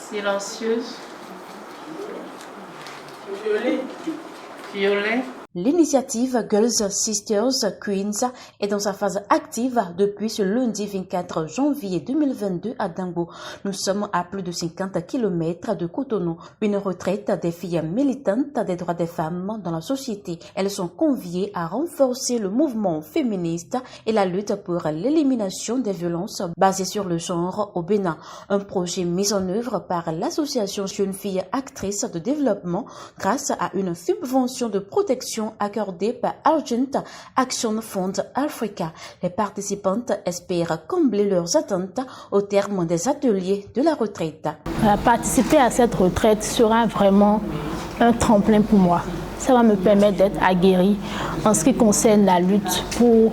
Silencieuse. Violet. L'initiative Girls, Sisters, Queens est dans sa phase active depuis ce lundi 24 janvier 2022 à Dingo. Nous sommes à plus de 50 km de Cotonou, une retraite des filles militantes des droits des femmes dans la société. Elles sont conviées à renforcer le mouvement féministe et la lutte pour l'élimination des violences basées sur le genre au Bénin. Un projet mis en œuvre par l'association Jeunes Filles Actrices de Développement grâce à une subvention de protection accordée par Argent Action Fund Africa. Les participantes espèrent combler leurs attentes au terme des ateliers de la retraite. Participer à cette retraite sera vraiment un tremplin pour moi. Ça va me permettre d'être aguerrie en ce qui concerne la lutte pour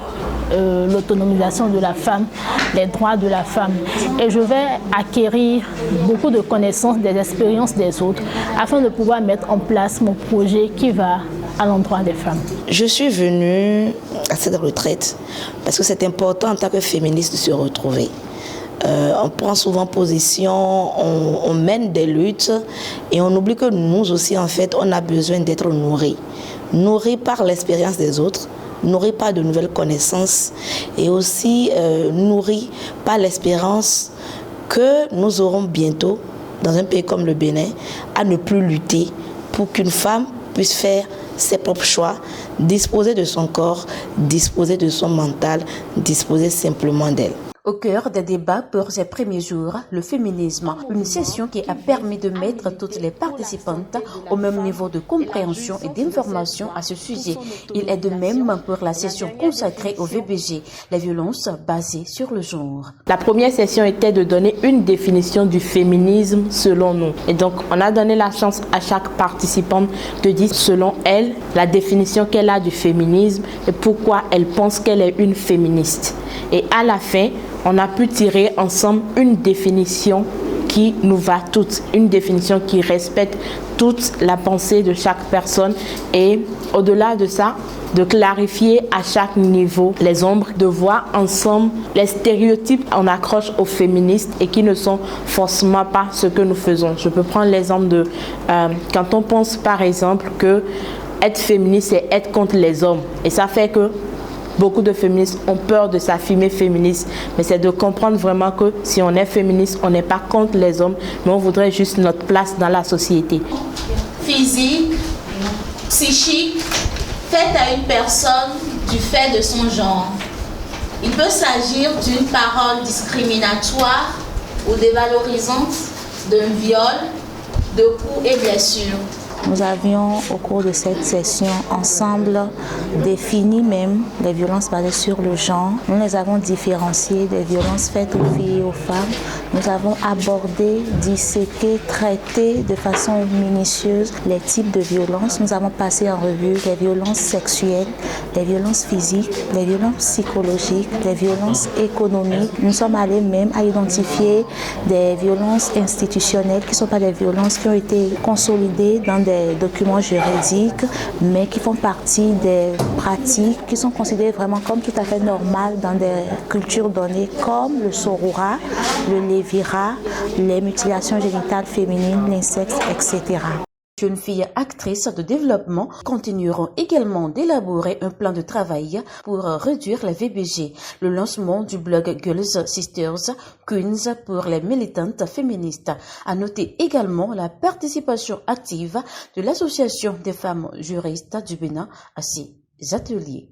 l'autonomisation de la femme, les droits de la femme. Et je vais acquérir beaucoup de connaissances des expériences des autres afin de pouvoir mettre en place mon projet qui va à l'endroit des femmes. Je suis venue à cette retraite parce que c'est important en tant que féministe de se retrouver. On prend souvent position, on mène des luttes et on oublie que nous aussi, en fait, on a besoin d'être nourris. Nourris par l'expérience des autres, nourris par de nouvelles connaissances et aussi nourris par l'espérance que nous aurons bientôt, dans un pays comme le Bénin, à ne plus lutter pour qu'une femme puisse faire ses propres choix, disposer de son corps, disposer de son mental, disposer simplement d'elle. Au cœur des débats pour ces premiers jours, le féminisme, une session qui a permis de mettre toutes les participantes au même niveau de compréhension et d'information à ce sujet. Il est de même pour la session consacrée au VBG, les violences basées sur le genre. La première session était de donner une définition du féminisme selon nous. Et donc, on a donné la chance à chaque participante de dire selon elle la définition qu'elle a du féminisme et pourquoi elle pense qu'elle est une féministe. Et à la fin, on a pu tirer ensemble une définition qui nous va toutes, une définition qui respecte toute la pensée de chaque personne et au-delà de ça, de clarifier à chaque niveau les ombres, de voir ensemble les stéréotypes qu'on accroche aux féministes et qui ne sont forcément pas ce que nous faisons. Je peux prendre l'exemple de quand on pense par exemple que être féministe, c'est être contre les hommes et ça fait que beaucoup de féministes ont peur de s'affirmer féministe, mais c'est de comprendre vraiment que si on est féministe, on n'est pas contre les hommes, mais on voudrait juste notre place dans la société. Physique, psychique, faite à une personne du fait de son genre. Il peut s'agir d'une parole discriminatoire ou dévalorisante, d'un viol, de coups et blessures. Nous avions, au cours de cette session, ensemble défini même les violences basées sur le genre. Nous les avons différenciées des violences faites aux filles et aux femmes. Nous avons abordé, disséqué, traité de façon minutieuse les types de violences. Nous avons passé en revue les violences sexuelles, les violences physiques, les violences psychologiques, les violences économiques. Nous sommes allés même à identifier des violences institutionnelles qui ne sont pas des violences qui ont été consolidées dans des documents juridiques, mais qui font partie des pratiques qui sont considérées vraiment comme tout à fait normales dans des cultures données comme le sorora, le lévira, les mutilations génitales féminines, l'inceste, etc. Jeunes filles actrices de développement continueront également d'élaborer un plan de travail pour réduire les VBG. Le lancement du blog Girls, Sisters, Queens pour les militantes féministes. À noter également la participation active de l'Association des femmes juristes du Bénin à ces ateliers.